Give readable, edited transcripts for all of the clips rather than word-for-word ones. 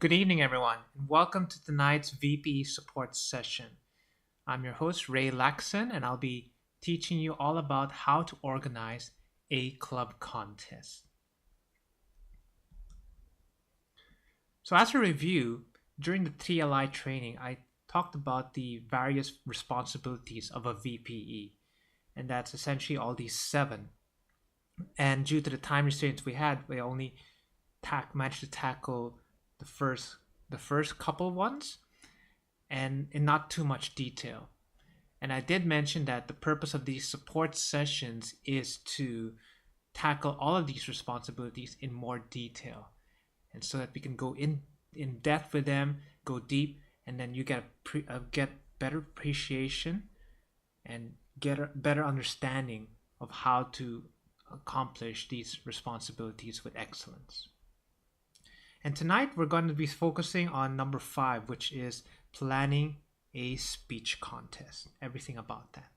Good evening, everyone, and welcome to tonight's VPE support session. I'm your host, Ray Laxon, and I'll be teaching you all about how to organize a club contest. So, as a review, during the 3LI training, I talked about the various responsibilities of a VPE, and that's essentially all these 7. And due to the time restraints we had, we only managed to tackle the first couple ones and in not too much detail. And I did mention that the purpose of these support sessions is to tackle all of these responsibilities in more detail, and so that we can go in depth with them, go deep, and then you get better appreciation and get a better understanding of how to accomplish these responsibilities with excellence. And tonight we're going to be focusing on number 5, which is planning a speech contest. Everything about that.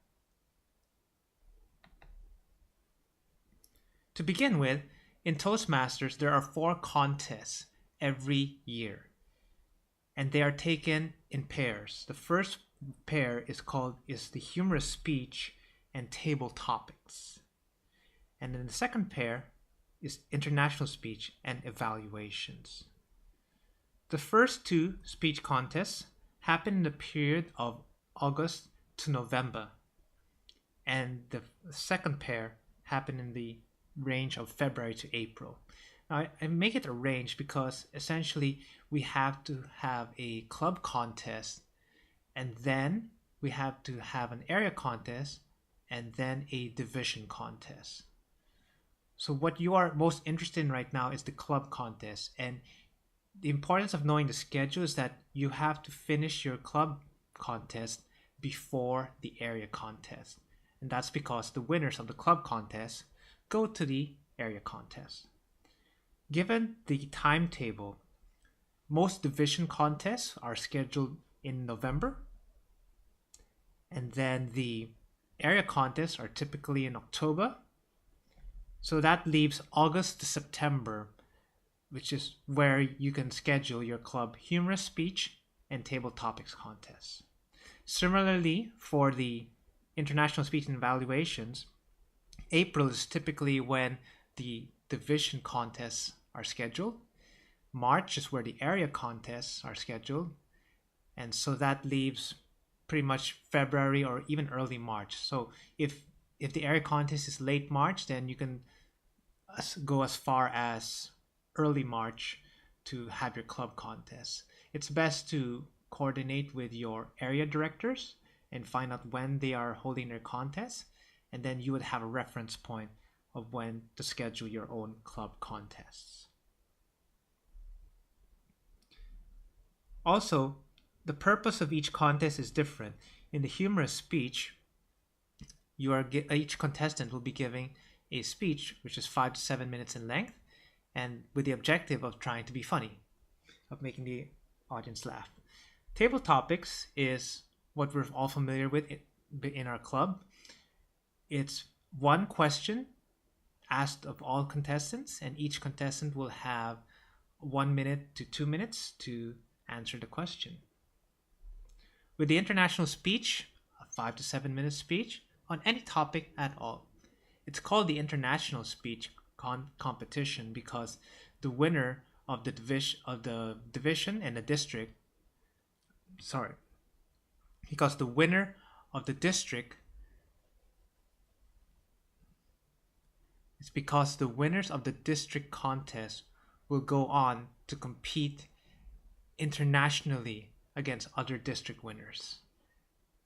To begin with, in Toastmasters, there are 4 contests every year, and they are taken in pairs. The first pair is the humorous speech and table topics. And then the second pair is international speech and evaluations. The first 2 speech contests happen in the period of August to November, and the second pair happen in the range of February to April. Now, I make it a range because essentially we have to have a club contest, and then we have to have an area contest, and then a division contest. So what you are most interested in right now is the club contest, and the importance of knowing the schedule is that you have to finish your club contest before the area contest, and that's because the winners of the club contest go to the area contest. Given the timetable, most division contests are scheduled in November, and then the area contests are typically in October. So that leaves August to September, which is where you can schedule your club humorous speech and table topics contests. Similarly, for the international speech and evaluations, April is typically when the division contests are scheduled. March is where the area contests are scheduled. And so that leaves pretty much February or even early March. So if the area contest is late March, then you can go as far as early March to have your club contest. It's best to coordinate with your area directors and find out when they are holding their contests, and then you would have a reference point of when to schedule your own club contests. Also, the purpose of each contest is different. In the humorous speech, each contestant will be giving a speech which is 5 to 7 minutes in length, and with the objective of trying to be funny, of making the audience laugh. Table topics is what we're all familiar with in our club. It's one question asked of all contestants, and each contestant will have 1 minute to 2 minutes to answer the question. With the international speech, a 5 to 7 minute speech on any topic at all. It's called the international speech competition because the winner of the division and the district, because the winner of the district, it's because the winners of the district contest will go on to compete internationally against other district winners.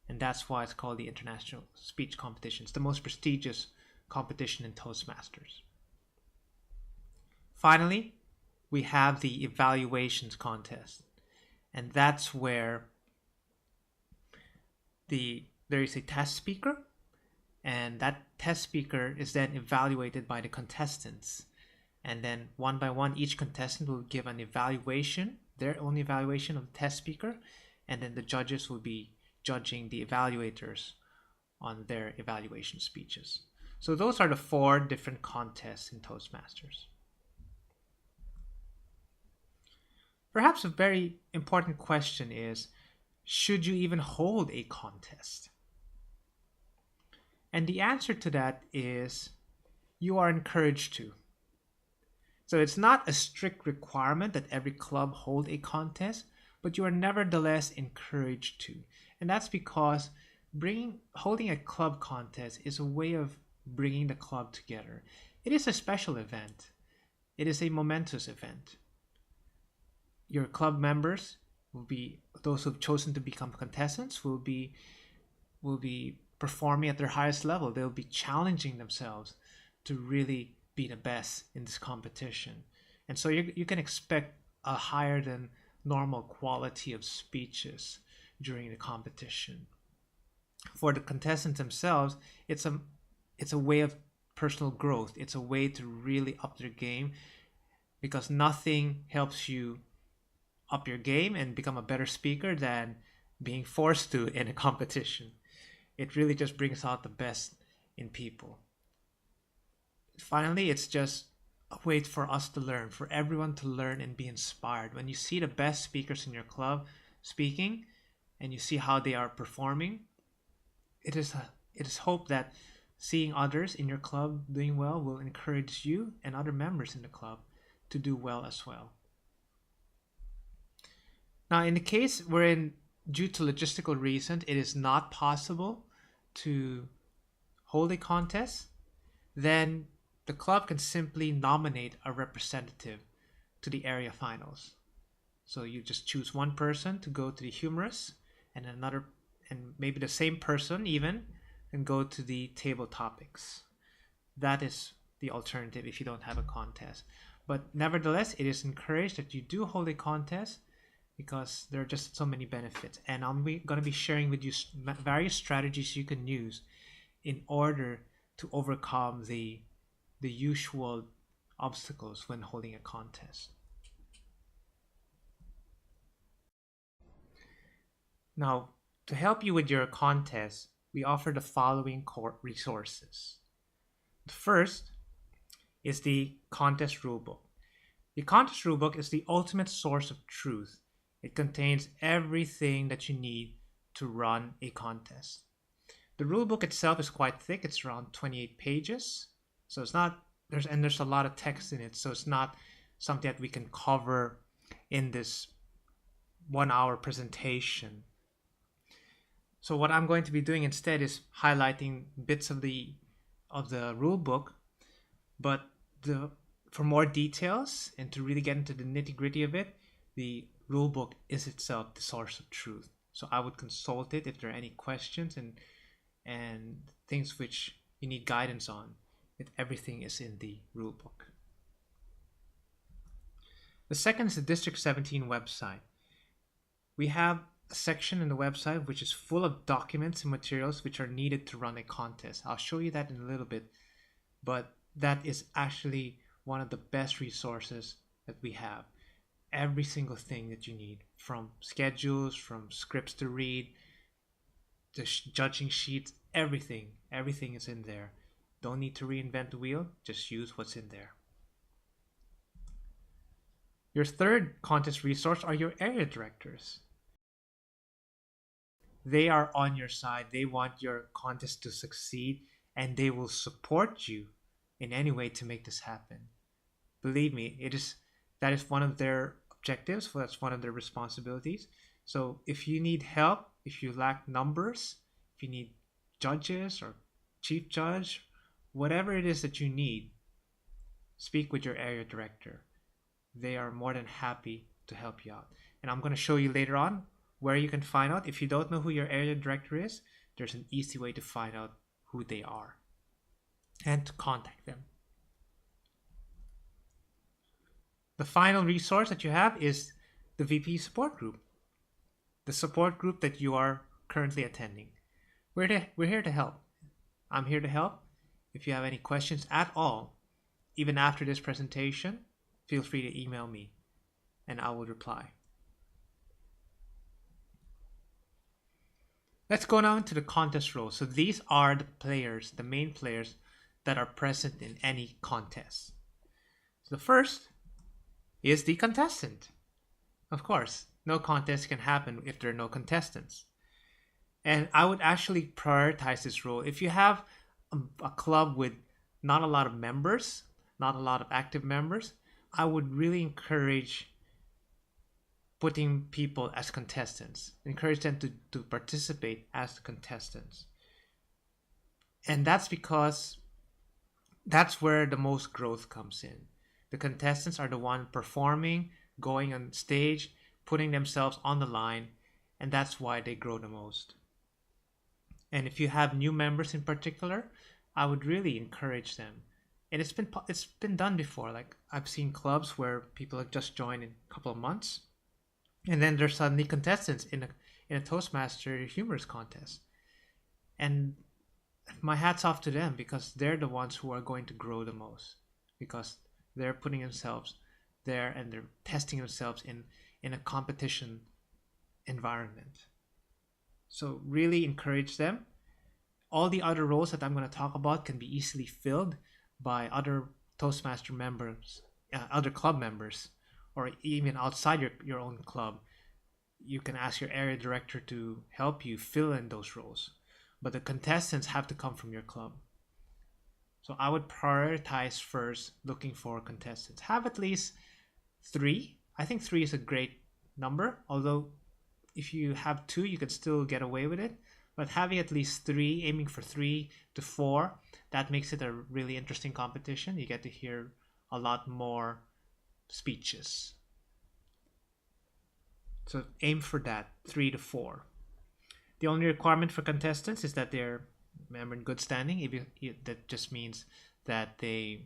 And that's why it's called the international speech competition. It's the most prestigious competition in Toastmasters. Finally, we have the evaluations contest, and that's where there is a test speaker, and that test speaker is then evaluated by the contestants, and then one by one each contestant will give an evaluation, their own evaluation of the test speaker, and then the judges will be judging the evaluators on their evaluation speeches. So those are the 4 different contests in Toastmasters. perhaps a very important question is, should you even hold a contest? And the answer to that is, you are encouraged to. So it's not a strict requirement that every club hold a contest, but you are nevertheless encouraged to. And that's because holding a club contest is a way of bringing the club together. It is a special event. It is a momentous event. Your club members will be, those who've chosen to become contestants will be performing at their highest level. They'll be challenging themselves to really be the best in this competition. And so you can expect a higher than normal quality of speeches during the competition. For the contestants themselves, it's a way of personal growth. It's a way to really up their game, because nothing helps you up your game and become a better speaker than being forced to in a competition. It really just brings out the best in people. Finally, it's just a way for us to learn, for everyone to learn and be inspired. When you see the best speakers in your club speaking and you see how they are performing, it is hope that seeing others in your club doing well will encourage you and other members in the club to do well as well. Now, in the case wherein, due to logistical reasons, it is not possible to hold a contest, then the club can simply nominate a representative to the area finals. So you just choose one person to go to the humorous, and another, and maybe the same person even, and go to the table topics. That is the alternative if you don't have a contest. But nevertheless, it is encouraged that you do hold a contest, because there are just so many benefits. And I'm going to be sharing with you various strategies you can use in order to overcome the usual obstacles when holding a contest. Now, to help you with your contest, we offer the following core resources. The first is the contest rulebook. The contest rulebook is the ultimate source of truth. It contains everything that you need to run a contest. The rulebook itself is quite thick. It's around 28 pages. So there's a lot of text in it. So it's not something that we can cover in this 1-hour presentation. So what I'm going to be doing instead is highlighting bits of the rulebook, but for more details and to really get into the nitty-gritty of it, the rulebook is itself the source of truth. So I would consult it if there are any questions and things which you need guidance on. Everything is in the rulebook. The second is the District 17 website. We have a section in the website which is full of documents and materials which are needed to run a contest. I'll show you that in a little bit, but that is actually one of the best resources that we have. Every single thing that you need, from schedules, from scripts to read, the judging sheets, everything is in there. Don't need to reinvent the wheel, just use what's in there. Your third contest resource are your area directors. They are on your side. They want your contest to succeed, and they will support you in any way to make this happen. Believe me, that is one of their objectives. That's one of their responsibilities. So if you need help, if you lack numbers, if you need judges or chief judge, whatever it is that you need, speak with your area director. They are more than happy to help you out. And I'm going to show you later on where you can find out. If you don't know who your area director is, there's an easy way to find out who they are and to contact them. The final resource that you have is the VP support group, the support group that you are currently attending. We're here to help. I'm here to help. If you have any questions at all, even after this presentation, feel free to email me and I will reply. Let's go now into the contest rules. So these are the players, the main players that are present in any contest. So the first is the contestant. Of course, no contest can happen if there are no contestants. And I would actually prioritize this role. If you have a club with not a lot of members, not a lot of active members, I would really encourage putting people as contestants, encourage them to participate as contestants. And that's because that's where the most growth comes in. The contestants are the one performing, going on stage, putting themselves on the line, and that's why they grow the most. And if you have new members in particular, I would really encourage them. And it's been done before. Like I've seen clubs where people have just joined in a couple of months, and then they're suddenly contestants in a Toastmaster humorous contest. And my hat's off to them because they're the ones who are going to grow the most because they're putting themselves there and they're testing themselves in a competition environment. So really encourage them. All the other roles that I'm going to talk about can be easily filled by other Toastmaster members, other club members, or even outside your own club. You can ask your area director to help you fill in those roles. But the contestants have to come from your club. So I would prioritize first looking for contestants. Have at least 3. I think 3 is a great number, although if you have 2, you can still get away with it. But having at least 3, aiming for 3 to 4, that makes it a really interesting competition. You get to hear a lot more speeches. So aim for that, 3 to 4. The only requirement for contestants is that they're member in good standing. That just means that they've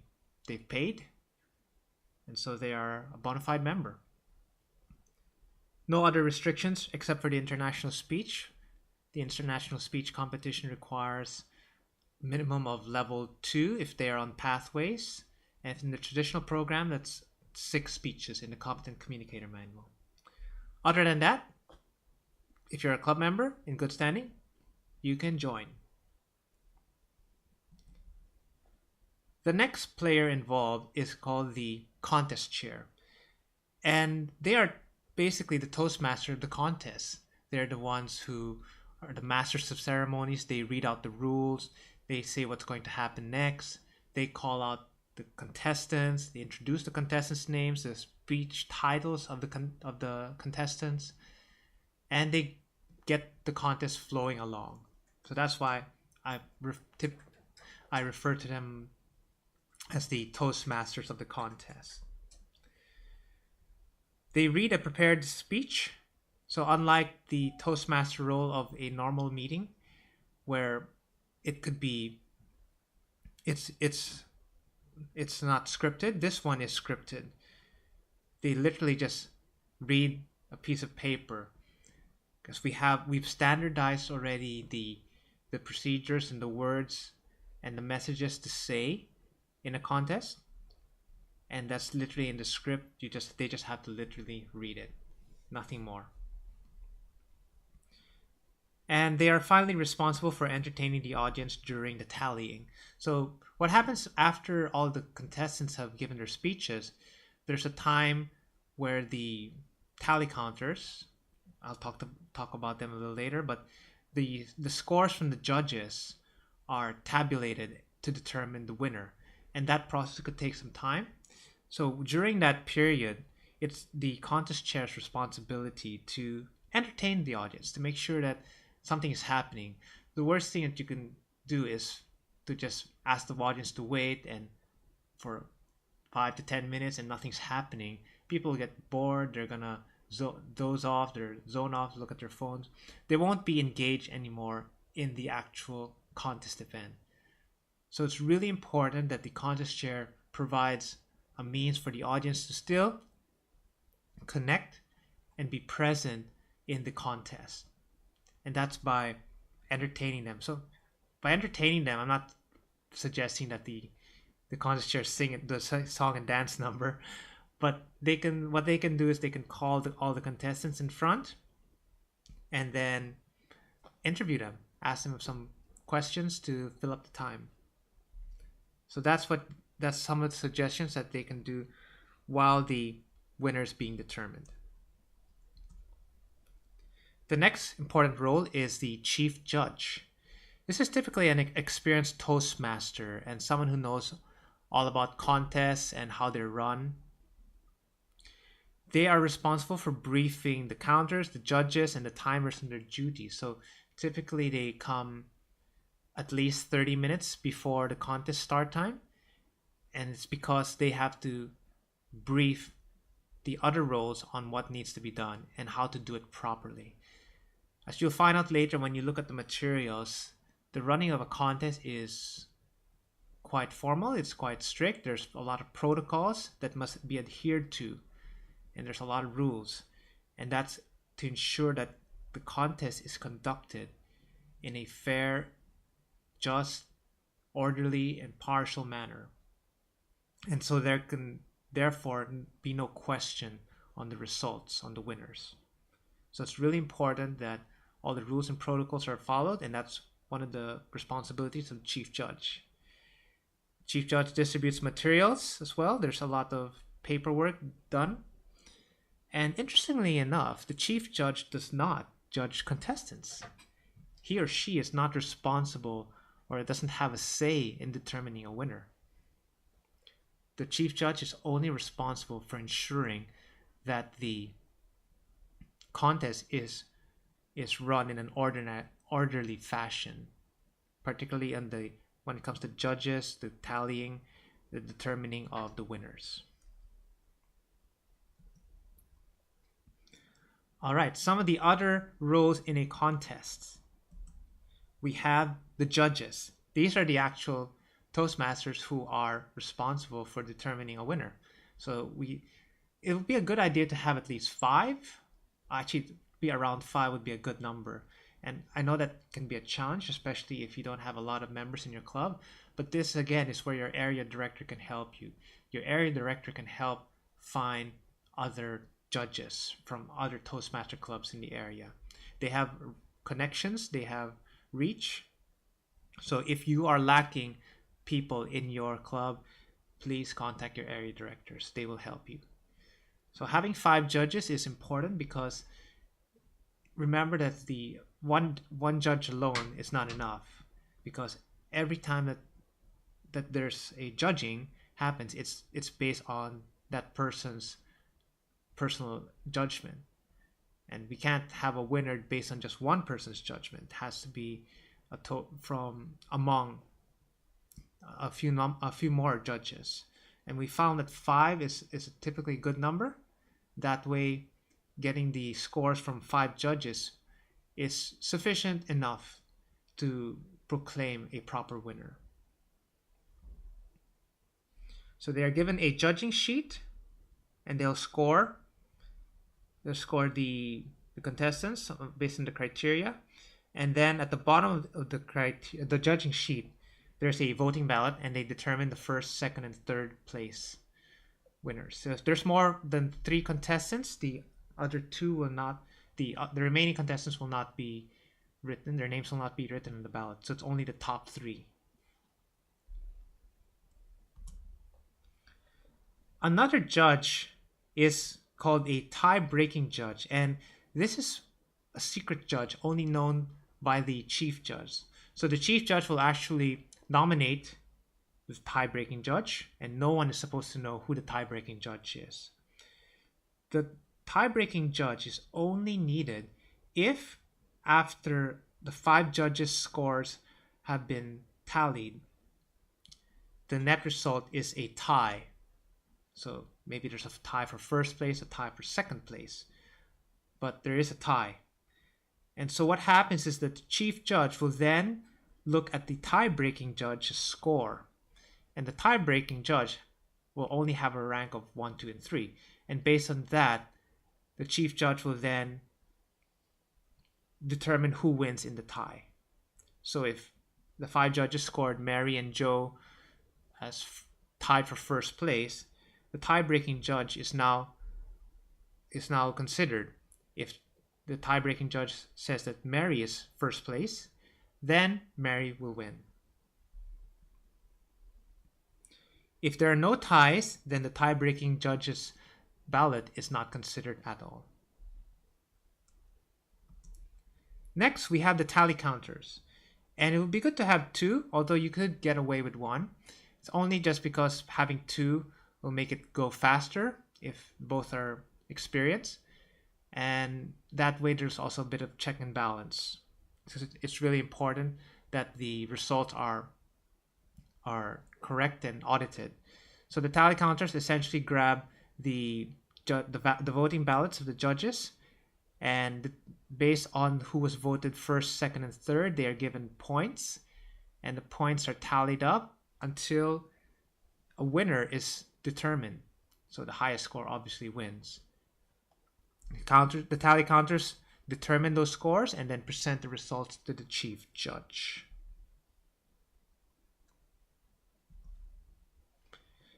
paid, and so they are a bona fide member. No other restrictions except for the international speech. The international speech competition requires minimum of level 2 if they are on pathways, and in the traditional program, that's 6 speeches in the Competent Communicator Manual. Other than that, if you're a club member in good standing, you can join. The next player involved is called the contest chair. And they are basically the Toastmaster of the contest. They're the ones who are the masters of ceremonies. They read out the rules. They say what's going to happen next. They call out the contestants. They introduce the contestants' names, the speech titles of the contestants. And they get the contest flowing along. So that's why I refer to them as the Toastmasters of the contest. They read a prepared speech. So unlike the Toastmaster role of a normal meeting, where it could be, it's not scripted. This one is scripted. They literally just read a piece of paper. Because we've standardized already the procedures and the words and the messages to say in a contest, and that's literally in the script. They just have to literally read it, nothing more. And they are finally responsible for entertaining the audience during the tallying. So what happens after all the contestants have given their speeches? There's a time where the tally counters, I'll talk about them a little later, but the scores from the judges are tabulated to determine the winner, and that process could take some time. So during that period, it's the contest chair's responsibility to entertain the audience, to make sure that something is happening. The worst thing that you can do is to just ask the audience to wait and for 5 to 10 minutes and nothing's happening. People get bored. They're gonna doze off, they're zone off, look at their phones. They won't be engaged anymore in the actual contest event. So it's really important that the contest chair provides a means for the audience to still connect and be present in the contest. And that's by entertaining them. So by entertaining them, I'm not suggesting that the contest chair sing the song and dance number. But what they can do is they can call all the contestants in front and then interview them, ask them some questions to fill up the time. So that's some of the suggestions that they can do while the winner is being determined. The next important role is the chief judge. This is typically an experienced Toastmaster and someone who knows all about contests and how they're run. They are responsible for briefing the counters, the judges, and the timers on their duties. So typically they come at least 30 minutes before the contest start time. And it's because they have to brief the other roles on what needs to be done and how to do it properly. As you'll find out later when you look at the materials, the running of a contest is quite formal, it's quite strict. There's a lot of protocols that must be adhered to, and there's a lot of rules. And that's to ensure that the contest is conducted in a fair, just, orderly, and partial manner. And so there can therefore be no question on the results, on the winners. So it's really important that all the rules and protocols are followed, and that's one of the responsibilities of the chief judge. Chief judge distributes materials as well. There's a lot of paperwork done. And interestingly enough, the chief judge does not judge contestants. He or she is not responsible or doesn't have a say in determining a winner. The chief judge is only responsible for ensuring that the contest is run in an orderly fashion, particularly when it comes to judges, the tallying, the determining of the winners. All right, some of the other roles in a contest. We have the judges. These are the actual Toastmasters who are responsible for determining a winner. So it would be a good idea to have at least 5. Actually, be around 5 would be a good number. And I know that can be a challenge, especially if you don't have a lot of members in your club. But this, again, is where your area director can help you. Your area director can help find other judges from other Toastmaster clubs in the area. They have connections, they have reach. So if you are lacking people in your club, please contact your area directors. They will help you. So having 5 judges is important because remember that the one judge alone is not enough, because every time that there's a judging happens, it's based on that person's personal judgment, and we can't have a winner based on just one person's judgment. It has to be from among a few more judges, and we found that 5 is a typically good number. That way, getting the scores from 5 judges is sufficient enough to proclaim a proper winner. So they are given a judging sheet, and they'll score the contestants based on the criteria. And then at the bottom of the judging sheet, there's a voting ballot, and they determine the first, second, and third place winners. So if there's more than 3 contestants, the other 2 will not. The remaining contestants will not be written. Their names will not be written in the ballot. So it's only the top 3. Another judge is called a tie-breaking judge, and this is a secret judge only known by the chief judge. So the chief judge will actually nominate the tie-breaking judge, and no one is supposed to know who the tie-breaking judge is. The tie-breaking judge is only needed if, after the 5 judges' scores have been tallied, the net result is a tie. So maybe there's a tie for first place, a tie for second place, but there is a tie. And so what happens is that the chief judge will then look at the tie-breaking judge's score. And the tie-breaking judge will only have a rank of 1, 2, and 3. And based on that, the chief judge will then determine who wins in the tie. So if the 5 judges scored Mary and Joe as tied for first place, the tie-breaking judge is now considered. If the tie-breaking judge says that Mary is first place, then Mary will win. If there are no ties, then the tie-breaking judge's ballot is not considered at all. Next, we have the tally counters. And it would be good to have two, although you could get away with one. It's only just because having two will make it go faster if both are experienced. And that way there's also a bit of check and balance. So it's really important that the results are correct and audited. So the tally counters essentially grab the voting ballots of the judges, and based on who was voted first, second, and third, they are given points, and the points are tallied up until a winner is determined. So the highest score obviously wins. The tally counters determine those scores and then present the results to the chief judge.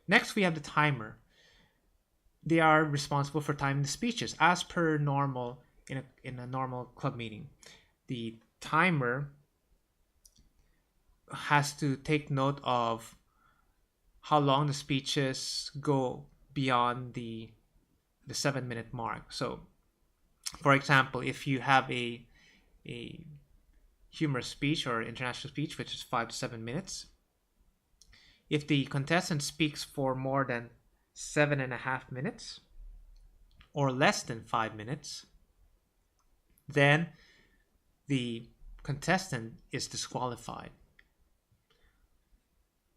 Next, we have the timer. They are responsible for timing the speeches as per normal in a normal club meeting. The timer has to take note of how long the speeches go beyond the 7-minute mark. So, for example, if you have a humorous speech or international speech, which is 5 to 7 minutes, if the contestant speaks for more than 7.5 minutes or less than 5 minutes, then the contestant is disqualified.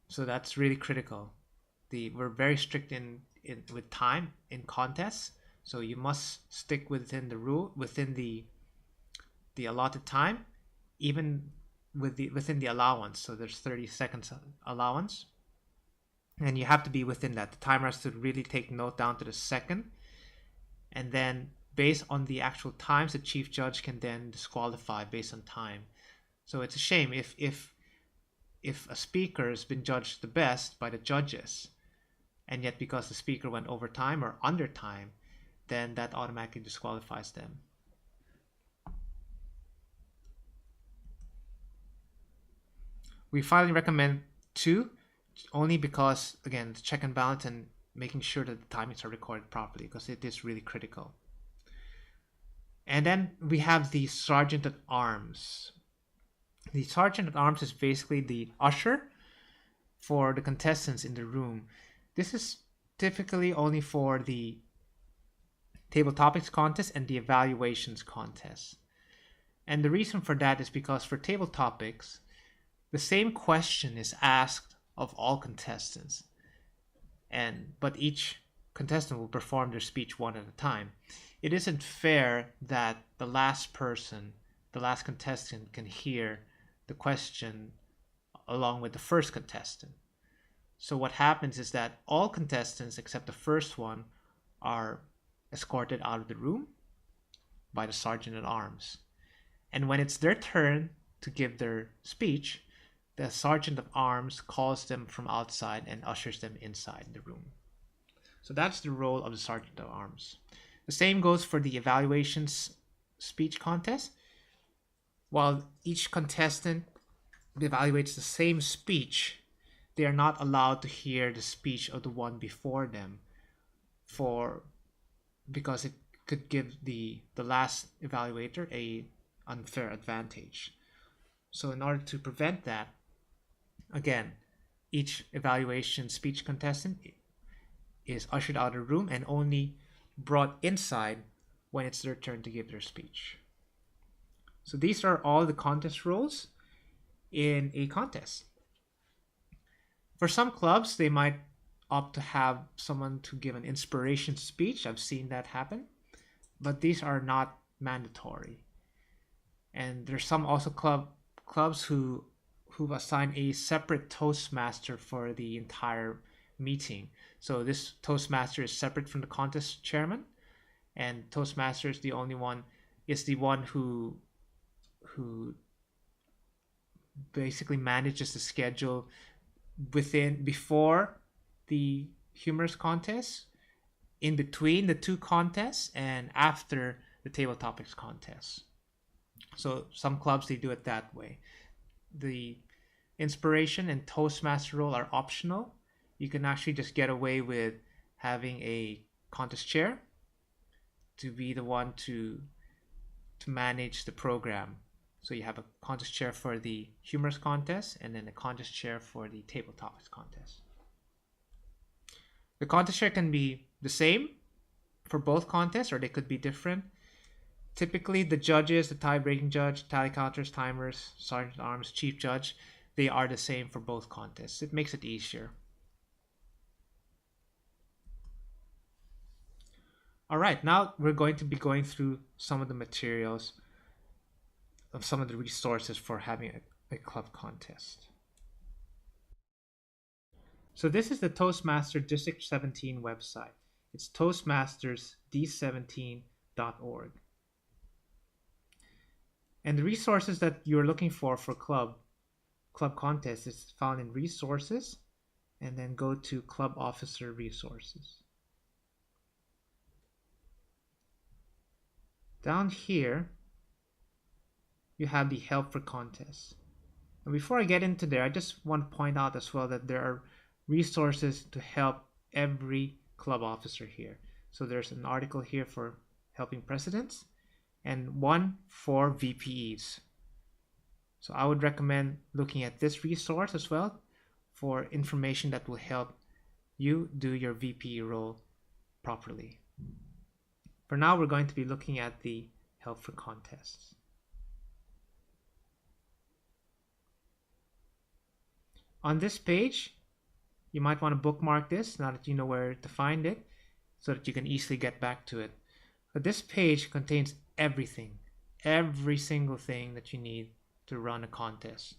So that's really critical. We're very strict with time in contests, so you must stick within the rule, within the allotted time, even within the allowance. So there's 30 seconds allowance, and you have to be within that. The timer has to really take note down to the second, and then based on the actual times, the chief judge can then disqualify based on time. So it's a shame if a speaker has been judged the best by the judges, and yet because the speaker went over time or under time, then that automatically disqualifies them. We finally recommend 2, only because, again, the check and balance and making sure that the timings are recorded properly, because it is really critical. And then we have the Sergeant at Arms. The Sergeant at Arms is basically the usher for the contestants in the room. This is typically only for the table topics contest and the evaluations contest. And the reason for that is because for table topics, the same question is asked of all contestants, but each contestant will perform their speech one at a time. It isn't fair that the last contestant can hear the question along with the first contestant. So what happens is that all contestants except the first one are escorted out of the room by the Sergeant at Arms. And when it's their turn to give their speech, the Sergeant at Arms calls them from outside and ushers them inside the room. So that's the role of the Sergeant at Arms. The same goes for the evaluations speech contest. While each contestant evaluates the same speech, they are not allowed to hear the speech of the one before them, because it could give the last evaluator a unfair advantage. So in order to prevent that, again, each evaluation speech contestant is ushered out of the room and only brought inside when it's their turn to give their speech. So these are all the contest roles in a contest. For some clubs, they might opt to have someone to give an inspiration speech. I've seen that happen, but these are not mandatory. And there's some also clubs who've assigned a separate Toastmaster for the entire meeting. So this Toastmaster is separate from the contest chairman, and Toastmaster is the one who basically manages the schedule before the humorous contest, in between the two contests, and after the table topics contest. So some clubs, they do it that way. The inspiration and Toastmaster role are optional. You can actually just get away with having a contest chair to be the one to manage the program So you have a contest chair for the humorous contest and then a contest chair for the table topics contest. The contest chair can be the same for both contests, or they could be different. Typically, the judges, the tie-breaking judge, tally counters, timers, sergeant at arms, chief judge, they are the same for both contests. It makes it easier. All right, now we're going to be going through some of the materials of some of the resources for having a club contest. So this is the Toastmaster District 17 website. It's toastmastersd17.org. And the resources that you're looking for club contest is found in resources, and then go to club officer resources. Down here, you have the help for contests. And before I get into there, I just want to point out as well that there are resources to help every club officer here. So there's an article here for helping presidents and one for VPEs. So I would recommend looking at this resource as well for information that will help you do your VPE role properly. For now, we're going to be looking at the help for contests. On this page, you might want to bookmark this now that you know where to find it so that you can easily get back to it. But this page contains everything, every single thing that you need to run a contest.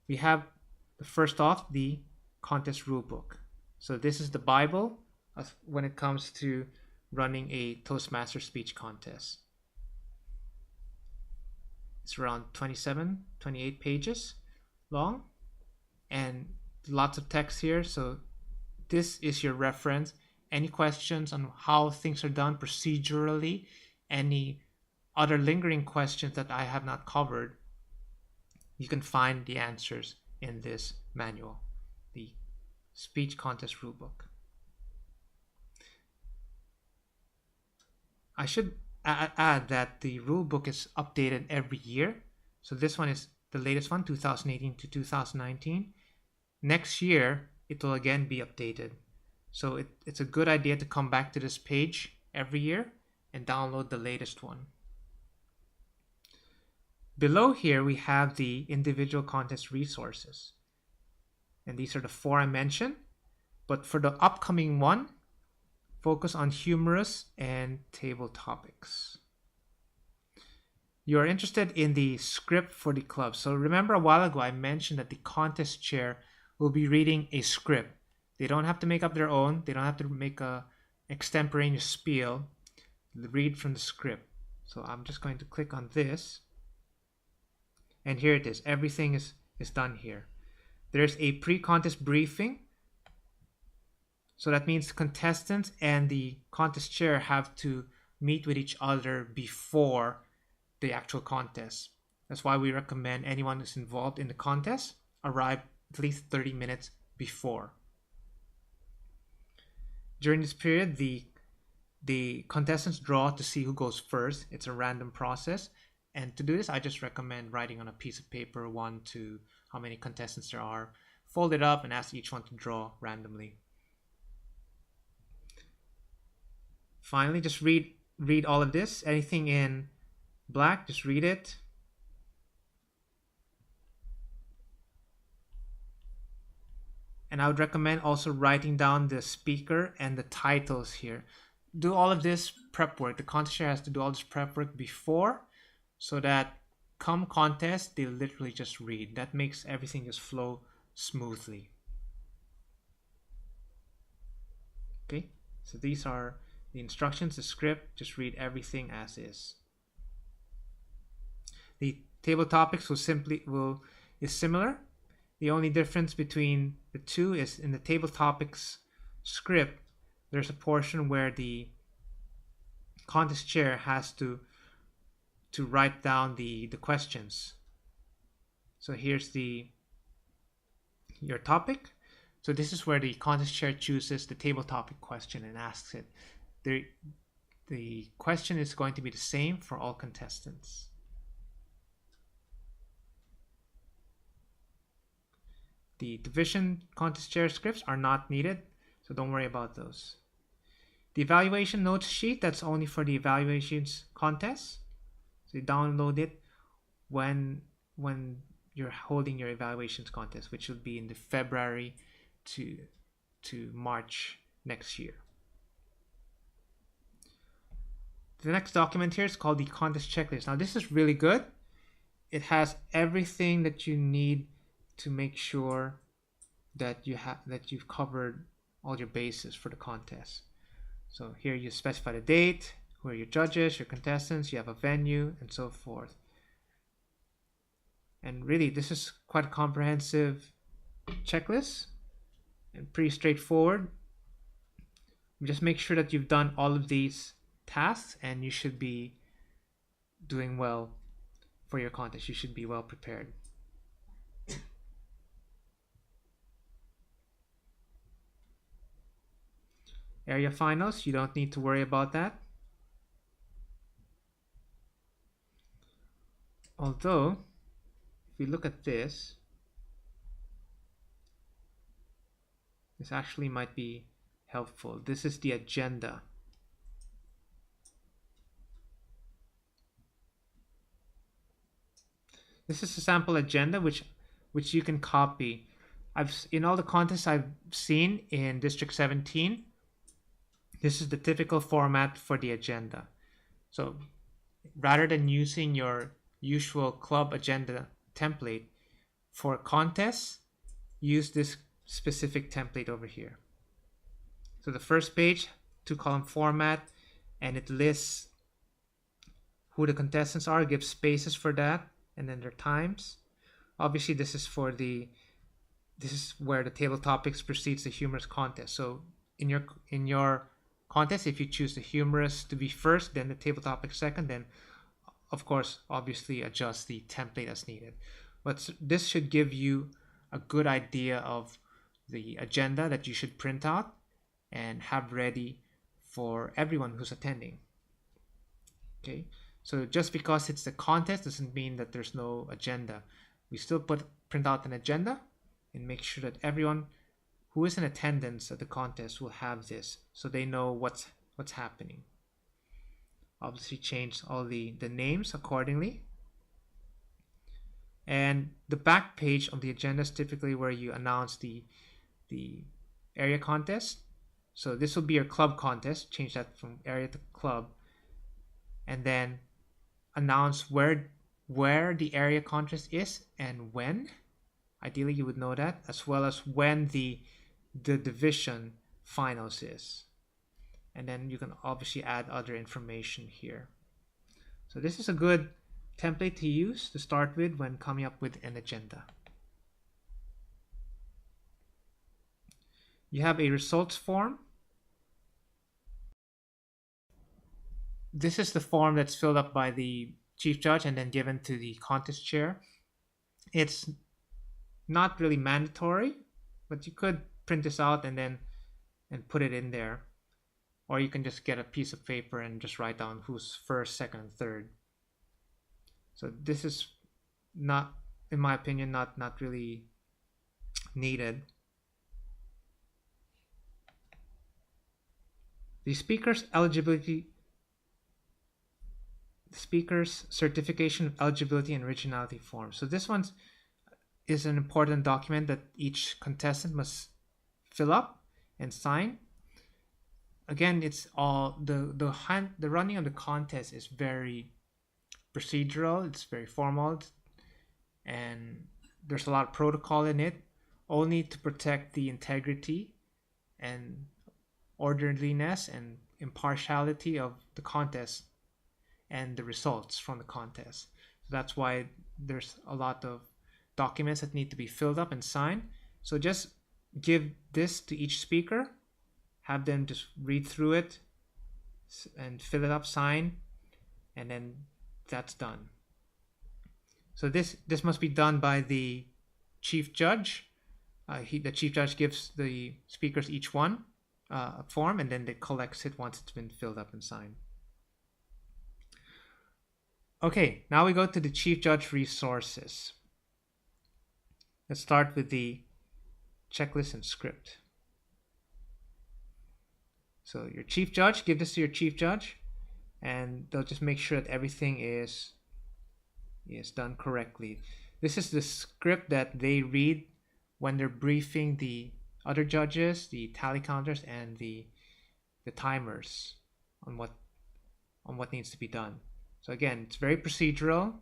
We have, first off, the contest rulebook. So this is the Bible when it comes to running a Toastmaster speech contest. It's around 27, 28 pages long and lots of text here. So this is your reference. Any questions on how things are done procedurally, any other lingering questions that I have not covered, you can find the answers in this manual, the speech contest rulebook. I should add that the rulebook is updated every year. So this one is the latest one, 2018 to 2019. Next year, it will again be updated. So it's a good idea to come back to this page every year and download the latest one. Below here, we have the individual contest resources. And these are the 4 I mentioned. But for the upcoming one, focus on humorous and table topics. You are interested in the script for the club. So remember a while ago, I mentioned that the contest chair will be reading a script. They don't have to make up their own. They don't have to make a extemporaneous spiel. Read from the script. So I'm just going to click on this. And here it is. Everything is done here. There's a pre-contest briefing. So that means contestants and the contest chair have to meet with each other before the actual contest. That's why we recommend anyone who's involved in the contest arrive at least 30 minutes before. During this period, the contestants draw to see who goes first. It's a random process. And to do this, I just recommend writing on a piece of paper 1 to how many contestants there are. Fold it up and ask each one to draw randomly. Finally, just read all of this. Anything in black, just read it. And I would recommend also writing down the speaker and the titles here. Do all of this prep work. The contest chair has to do all this prep work before, so that come contest, they literally just read. That makes everything just flow smoothly. Okay, so these are the instructions, the script. Just read everything as is. The table topics is similar. The only difference between the two is in the table topics script, there's a portion where the contest chair has to write down the questions. So here's your topic. So this is where the contest chair chooses the table topic question and asks it. The question is going to be the same for all contestants. the division contest chair scripts are not needed, so don't worry about those. The evaluation notes sheet, that's only for the evaluations contest. So you download it when you're holding your evaluations contest, which will be in the February to March next year. The next document here is called the contest checklist. Now this is really good. It has everything that you need to make sure that you've covered all your bases for the contest. So here you specify the date, who are your judges, your contestants, you have a venue, and so forth. And really, this is quite a comprehensive checklist and pretty straightforward. Just make sure that you've done all of these tasks and you should be doing well for your contest. You should be well prepared. Area finals, you don't need to worry about that. Although, if we look at this actually might be helpful. This is the agenda. This is a sample agenda which you can copy. In all the contests I've seen in District 17, this is the typical format for the agenda. So rather than using your usual club agenda template for contests, use this specific template over here. So the first page, 2-column format, and it lists who the contestants are, gives spaces for that, and then their times. Obviously, this is where the table topics precedes the humorous contest. So in your contest, if you choose the humorous to be first, then the table topic second, then of course obviously adjust the template as needed. But this should give you a good idea of the agenda that you should print out and have ready for everyone who's attending. Okay, so just because it's the contest doesn't mean that there's no agenda. We still print out an agenda and make sure that everyone who is in attendance at the contest will have this, so they know what's happening. Obviously change all the names accordingly. And the back page of the agenda is typically where you announce the area contest. So this will be your club contest. Change that from area to club. And then announce where the area contest is and when. Ideally you would know that, as well as when the division finals is. And then you can obviously add other information here. So this is a good template to use to start with when coming up with an agenda. You have a results form. This is the form that's filled up by the chief judge and then given to the contest chair. It's not really mandatory, but you could print this out and put it in there. Or you can just get a piece of paper and just write down who's first, second, and third. So this is not, in my opinion, not really needed. The speaker's certification of eligibility and originality form. So this one is an important document that each contestant must fill up and sign. Again, it's all the running of the contest is very procedural. It's very formal, and there's a lot of protocol in it, only to protect the integrity and orderliness and impartiality of the contest and the results from the contest. So that's why there's a lot of documents that need to be filled up and signed. So just give this to each speaker, have them just read through it and fill it up, sign, and then that's done. So this must be done by the chief judge. The chief judge gives the speakers each one a form, and then they collects it once it's been filled up and signed. Okay, now we go to the chief judge resources. Let's start with the checklist and script. So your chief judge, give this to your chief judge, and they'll just make sure that everything is done correctly. This is the script that they read when they're briefing the other judges, the tally counters, and the timers on what needs to be done. So again, it's very procedural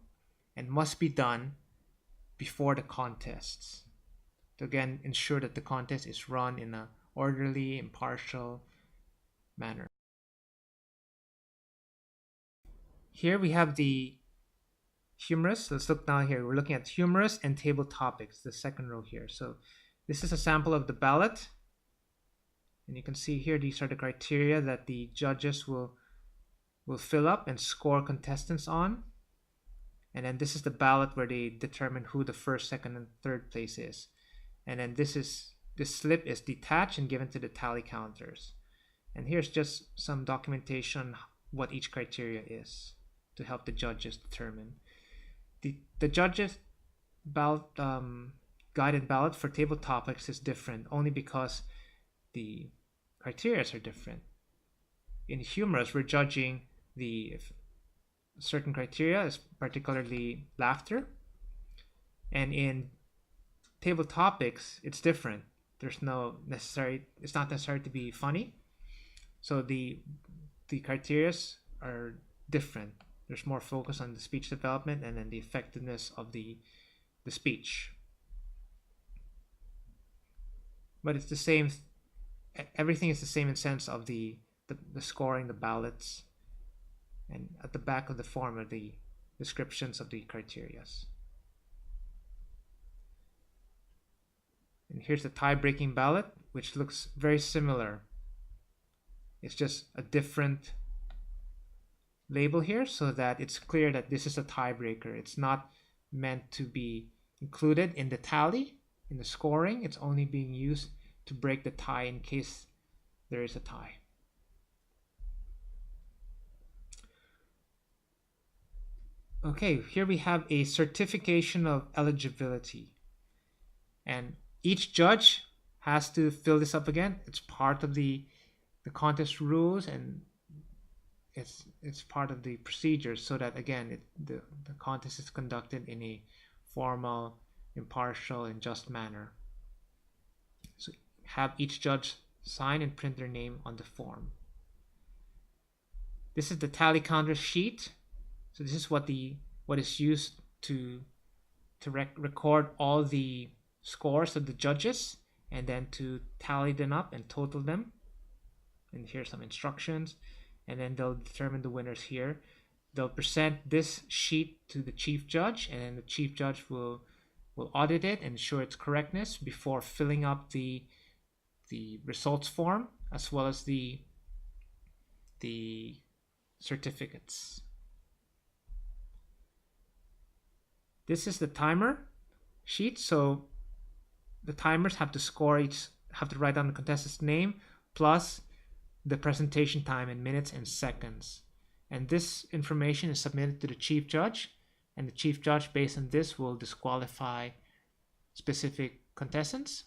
and must be done before the contests to again ensure that the contest is run in an orderly, impartial manner. Here we have the humorous. Let's look now here. We're looking at humorous and table topics, the second row here. So this is a sample of the ballot. And you can see here, these are the criteria that the judges will fill up and score contestants on. And then this is the ballot where they determine who the first, second, and third place is. And then this slip is detached and given to the tally counters. And here's just some documentation on what each criteria is to help the judges determine. The judges' ballot, guided ballot for table topics is different only because the criteria are different. In humorous, we're judging the certain criteria, is particularly laughter. And in table topics, it's different. It's not necessary to be funny. So the criteria are different. There's more focus on the speech development and then the effectiveness of the speech. But it's the same. Everything is the same in sense of the scoring, the ballots, and at the back of the form are the descriptions of the criteria. And here's the tie-breaking ballot, which looks very similar. It's just a different label here so that it's clear that this is a tiebreaker. It's not meant to be included in the tally, in the scoring. It's only being used to break the tie in case there is a tie. Okay, here we have a certification of eligibility. And each judge has to fill this up again. It's part of the contest rules, and it's part of the procedures so that again the contest is conducted in a formal, impartial, and just manner. So have each judge sign and print their name on the form. This is the tally counter sheet. So this is what is used to record all the scores of the judges and then to tally them up and total them. And here's some instructions. And then they'll determine the winners here. They'll present this sheet to the chief judge, and then the chief judge will audit it and ensure its correctness before filling up the results form as well as the certificates. This is the timer sheet. So the timers have to write down the contestant's name plus the presentation time in minutes and seconds. And this information is submitted to the chief judge, and the chief judge, based on this, will disqualify specific contestants.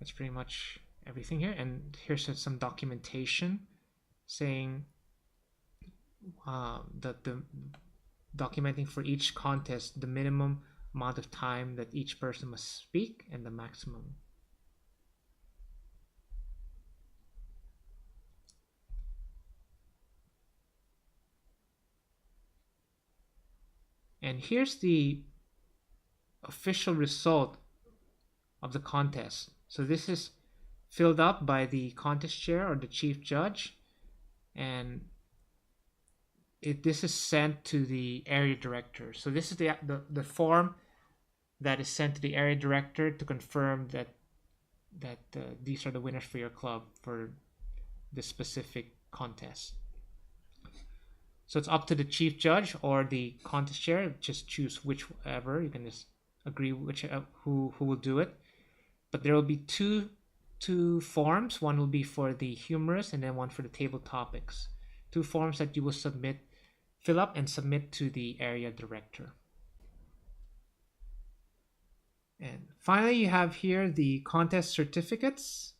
That's pretty much everything here. And here's some documentation saying that the documenting for each contest the minimum amount of time that each person must speak and the maximum. And here's the official result of the contest. So this is filled up by the contest chair or the chief judge, and this is sent to the area director. So this is the form that is sent to the area director to confirm that these are the winners for your club for the specific contest. So it's up to the chief judge or the contest chair. Just choose whichever. You can just agree who will do it. But there will be two forms. One will be for the humorous and then one for the table topics. Two forms that you will fill up and submit to the area director. And finally, you have here the contest certificates.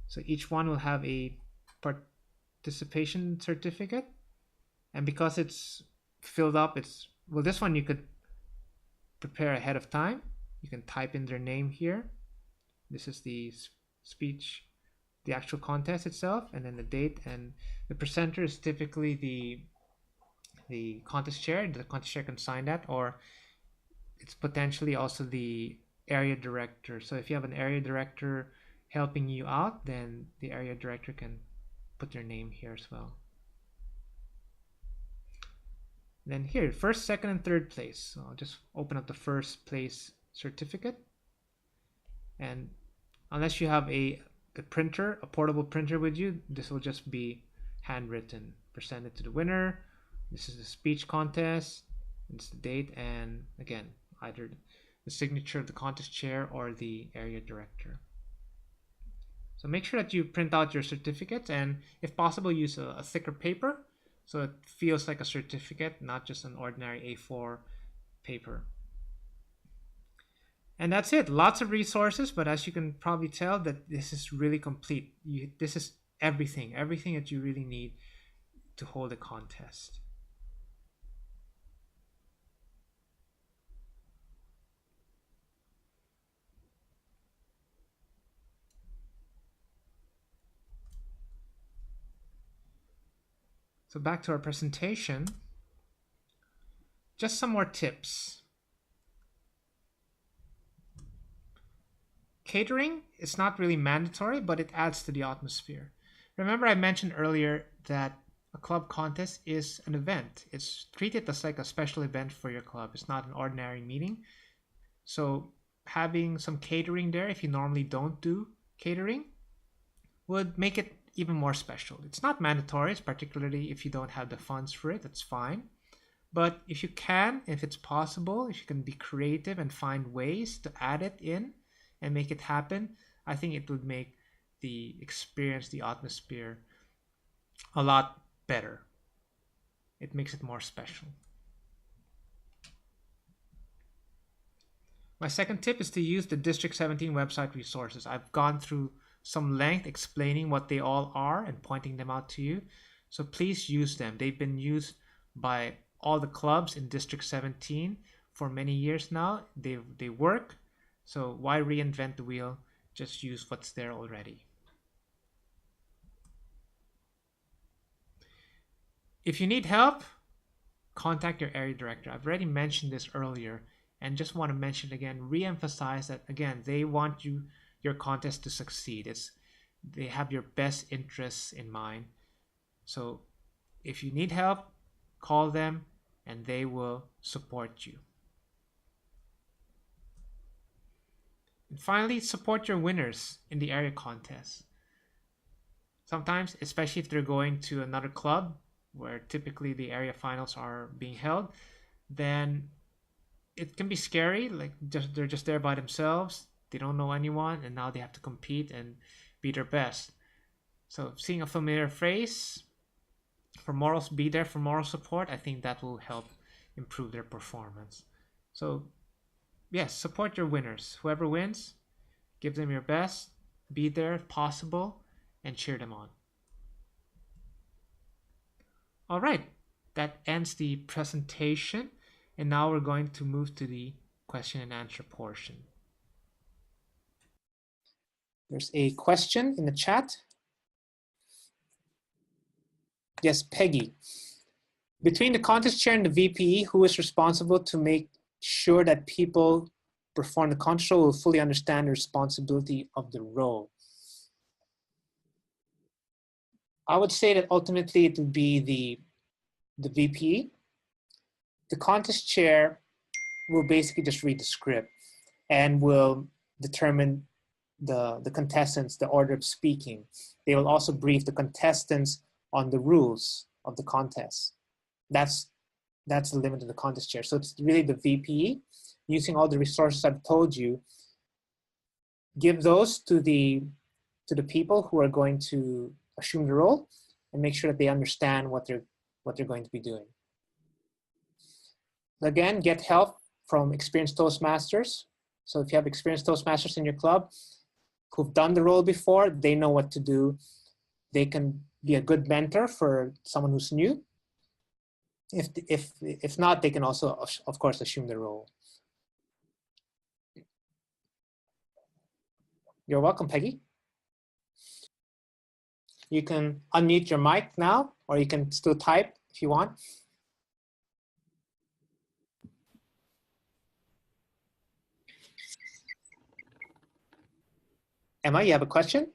So each one will have a participation certificate. And because it's filled up, well, this one you could prepare ahead of time. You can type in their name here. This is the speech, the actual contest itself, and then the date, and the presenter is typically the contest chair. The contest chair can sign that, or it's potentially also the area director. So if you have an area director helping you out, then the area director can put their name here as well. Then here, first, second, and third place. So I'll just open up the first place certificate. And unless you have a printer, a portable printer with you, this will just be handwritten, presented to the winner. This is the speech contest. It's the date, and again, either the signature of the contest chair or the area director. So make sure that you print out your certificates, and if possible, use a thicker paper so it feels like a certificate, not just an ordinary A4 paper. And that's it. Lots of resources, but as you can probably tell, that this is really complete. This is everything that you really need to hold a contest. So back to our presentation, just some more tips. Catering is not really mandatory, but it adds to the atmosphere. Remember, I mentioned earlier that a club contest is an event. It's treated as like a special event for your club. It's not an ordinary meeting. So having some catering there, if you normally don't do catering, would make it even more special. It's not mandatory, particularly if you don't have the funds for it, that's fine. But if you can, if it's possible, if you can be creative and find ways to add it in and make it happen, I think it would make the experience, the atmosphere, a lot better. It makes it more special. My second tip is to use the District 17 website resources. I've gone through some length explaining what they all are and pointing them out to you. So please use them. They've been used by all the clubs in District 17 for many years now. They work. So why reinvent the wheel? Just use what's there already. If you need help, contact your area director. I've already mentioned this earlier and just want to mention it again, re-emphasize that again, they want your contest to succeed. They have your best interests in mind. So if you need help, call them and they will support you. And finally, support your winners in the area contest. Sometimes, especially if they're going to another club where typically the area finals are being held, then it can be scary. Like they're just there by themselves. They don't know anyone, and now they have to compete and be their best. So seeing a familiar face be there for moral support, I think that will help improve their performance. So yes, support your winners. Whoever wins, give them your best, be there if possible, and cheer them on. All right, that ends the presentation, and now we're going to move to the question and answer portion. There's a question in the chat. Yes, Peggy. Between the contest chair and the VPE, who is responsible to make sure that people perform the contest role will fully understand the responsibility of the role? I would say that ultimately it would be the VPE. The contest chair will basically just read the script and will determine the contestants, the order of speaking. They will also brief the contestants on the rules of the contest. That's the limit of the contest chair. So it's really the VPE, using all the resources I've told you, give those to the people who are going to assume the role and make sure that they understand what they're going to be doing. Again, get help from experienced Toastmasters. So if you have experienced Toastmasters in your club who've done the role before, they know what to do. They can be a good mentor for someone who's new. If not, they can also, of course, assume the role. You're welcome, Peggy. You can unmute your mic now, or you can still type if you want. Emma, you have a question?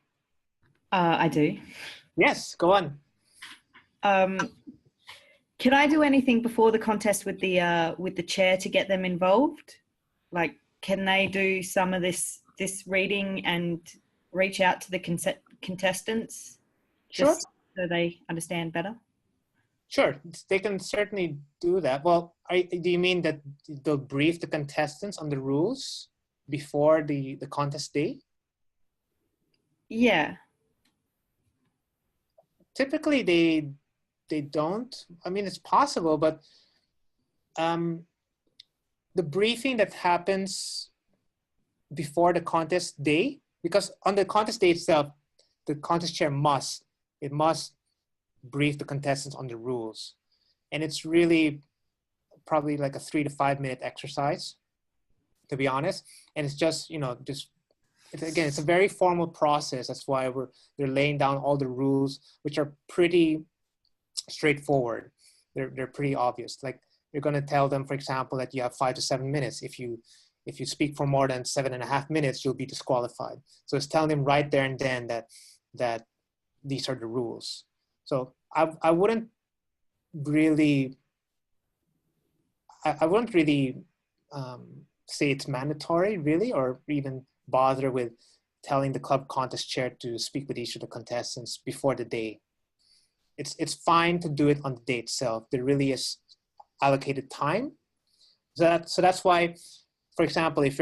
I do. Yes, go on. Can I do anything before the contest with the chair to get them involved? Like, can they do some of this reading and reach out to the contestants? Sure. Just so they understand better? Sure, they can certainly do that. Well, do you mean that they'll brief the contestants on the rules before the contest day? Yeah. Typically, they don't. I mean, it's possible, but the briefing that happens before the contest day, because on the contest day itself, the contest chair must brief the contestants on the rules. And it's really probably like a 3 to 5 minute exercise, to be honest. And it's just, again, it's a very formal process. That's why they're laying down all the rules, which are pretty straightforward. They're pretty obvious. Like, you're going to tell them, for example, that you have 5 to 7 minutes. If you speak for more than 7.5 minutes, you'll be disqualified. So it's telling them right there and then that these are the rules. So I wouldn't really say it's mandatory, really, or even bother with telling the club contest chair to speak with each of the contestants before the day. It's fine to do it on the day itself. There really is allocated time. So that's why, for example, if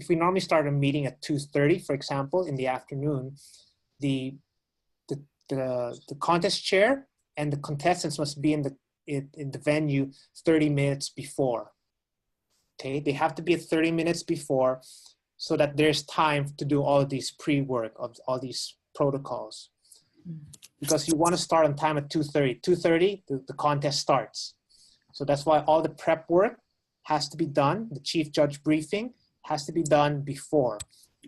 we normally start a meeting at 2:30, for example, in the afternoon, the contest chair and the contestants must be in the venue 30 minutes before. Okay, they have to be at 30 minutes before so that there's time to do all of these pre-work of all these protocols. Because you want to start on time at 2:30. 2:30, the contest starts. So that's why all the prep work has to be done. The chief judge briefing has to be done before.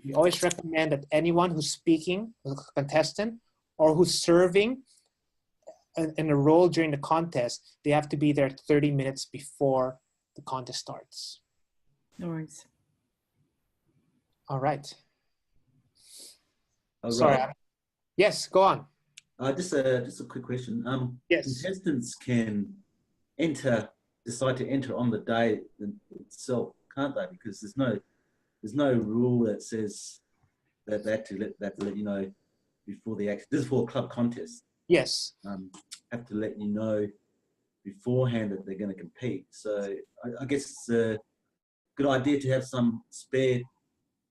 We always recommend that anyone who's speaking, a contestant, or who's serving in a role during the contest, they have to be there 30 minutes before the contest starts. No worries. All right. Sorry. Yes, go on. Just a quick question. Yes. Contestants can decide to enter on the day itself, can't they? Because there's no rule that says that they have to let you know before the action. This is for a club contest. Yes. Have to let you know beforehand that they're going to compete. So I guess it's a good idea to have some spare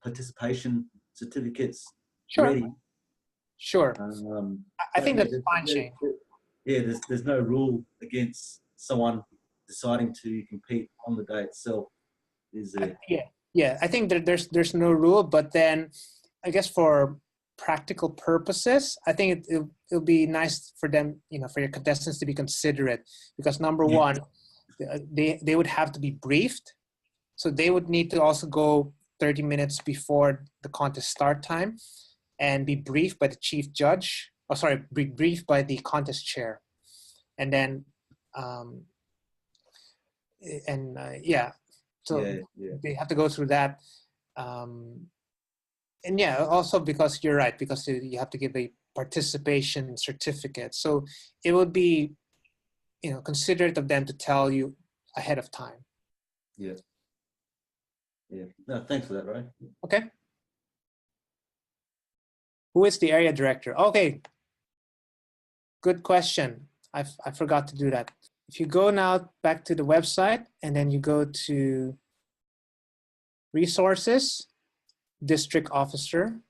participation certificates ready. Sure. I think that's fine, Shane. Yeah, there's no rule against someone deciding to compete on the day itself, is there? Yeah. I think that there's no rule, but then I guess for practical purposes, I think it'll be nice for them, for your contestants to be considerate, because number one, they would have to be briefed, so they would need to also go 30 minutes before the contest start time and be briefed by the chief judge. Be briefed by the contest chair, and then they have to go through that. And also because you're right, because you have to give a participation certificate. So it would be, considerate of them to tell you ahead of time. Yeah. No, thanks for that, Ray. Okay. Who is the area director? Okay. Good question. I forgot to do that. If you go now back to the website and then you go to resources, district officer.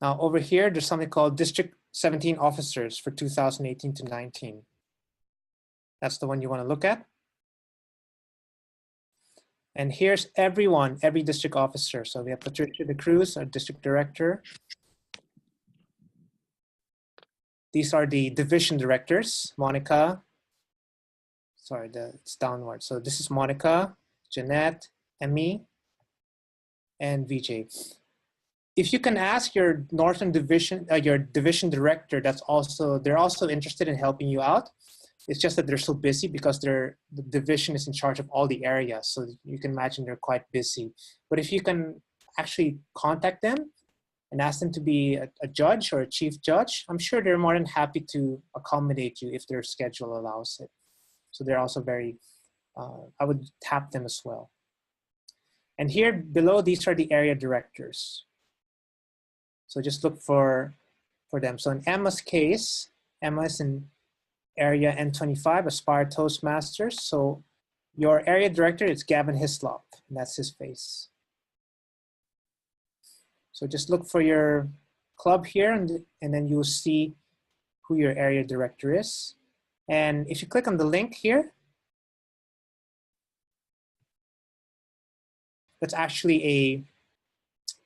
Now over here, there's something called district 17 officers for 2018 to 19. That's the one you want to look at. And here's everyone, every district officer. So we have Patricia De Cruz, our district director. These are the division directors, Monica. Sorry, it's downward. So this is Monica, Jeanette, Emmy, and VJ. If you can ask your Northern Division, your division director, they're also interested in helping you out. It's just that they're so busy because the division is in charge of all the areas. So you can imagine they're quite busy. But if you can actually contact them and ask them to be a judge or a chief judge, I'm sure they're more than happy to accommodate you if their schedule allows it. So they're also very, I would tap them as well. And here below, these are the area directors. So just look for them. So in Emma's case, Emma is in area N25, Aspire Toastmasters. So your area director is Gavin Hislop, and that's his face. So just look for your club here, and then you'll see who your area director is. And if you click on the link here, that's actually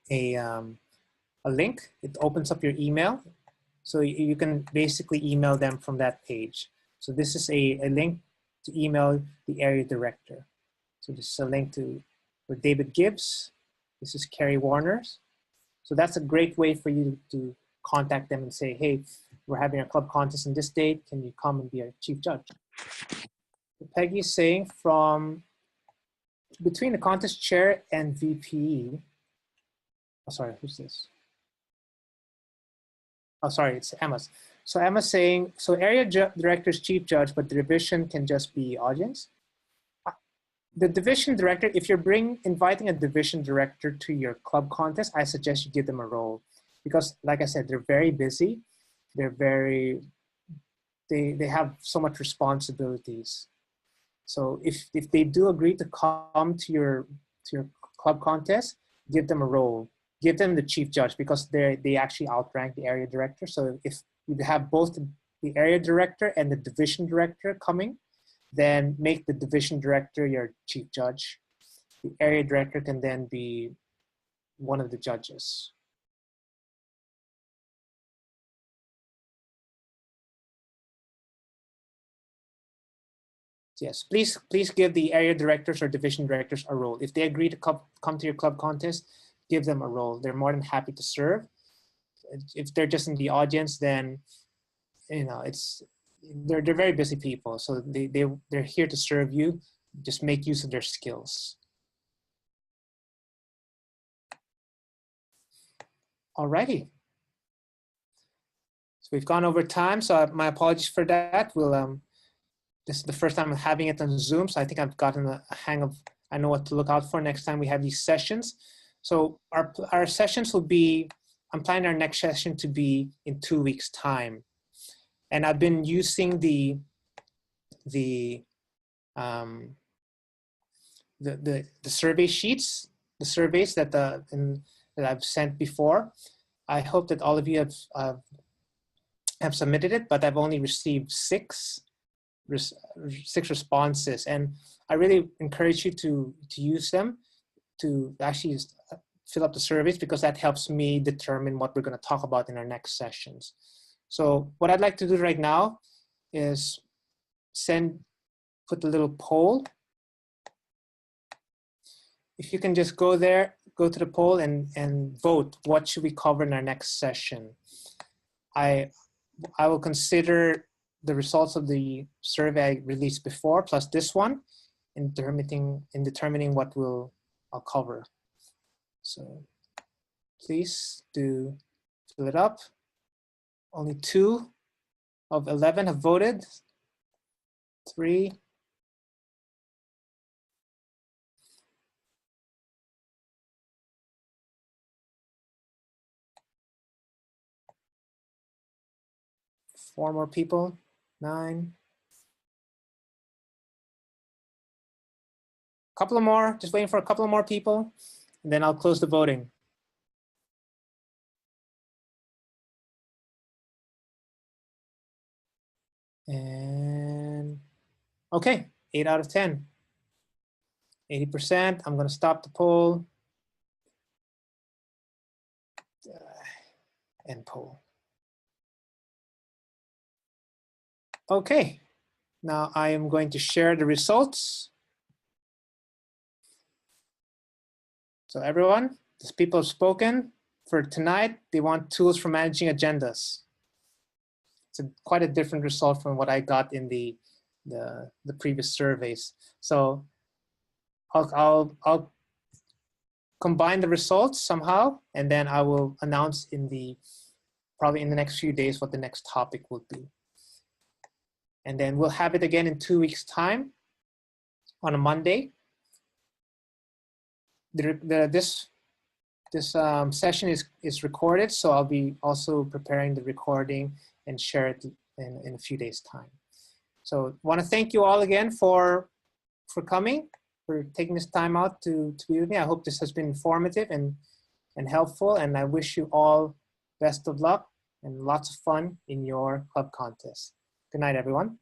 a link. It opens up your email. So you can basically email them from that page. So this is a link to email the area director. So this is a link for David Gibbs. This is Kerry Warner's. So that's a great way for you to contact them and say, hey, we're having a club contest on this date. Can you come and be our chief judge? So Peggy's saying from between the contest chair and VPE, oh, sorry, who's this? Oh, sorry, it's Emma's. So Emma's saying, so area director is chief judge, but the division can just be audience. The division director, if you're inviting a division director to your club contest, I suggest you give them a role because, like I said, they're very busy. They have so much responsibilities. So if they do agree to come to your club contest, give them a role. Give them the chief judge because they actually outrank the area director. So if you have both the area director and the division director coming, then make the division director your chief judge. The area director can then be one of the judges. Yes, please give the area directors or division directors a role. If they agree to come to your club contest, give them a role. They're more than happy to serve. If they're just in the audience, then they're very busy people. So they're here to serve you. Just make use of their skills. Alrighty. So we've gone over time. So my apologies for that. This is the first time I'm having it on Zoom. So I think I've gotten a hang of, I know what to look out for next time we have these sessions. So our sessions will be, I'm planning our next session to be in 2 weeks' time. And I've been using the survey sheets, the surveys that I've sent before. I hope that all of you have submitted it, but I've only received six responses, and I really encourage you to use them to actually fill up the surveys because that helps me determine what we're going to talk about in our next sessions. So what I'd like to do right now is put a little poll. If you can just go to the poll and vote, what should we cover in our next session? I will consider the results of the survey I released before, plus this one, in determining what I'll cover. So please do fill it up. Only 2 of 11 have voted. 3. Four more people. 9. Couple of more, just waiting for a couple of more people, and then I'll close the voting. And okay, 8 out of 10. 80%. I'm going to stop the poll. End poll. Okay, now I am going to share the results. So everyone, these people have spoken. For tonight, they want tools for managing agendas. It's quite a different result from what I got in the previous surveys. So I'll combine the results somehow, and then I will announce probably in the next few days what the next topic will be. And then we'll have it again in 2 weeks' time on a Monday. This session is recorded, so I'll be also preparing the recording and share it in a few days' time. So I want to thank you all again for coming, for taking this time out to be with me. I hope this has been informative and helpful, and I wish you all best of luck and lots of fun in your hub contest. Good night, everyone.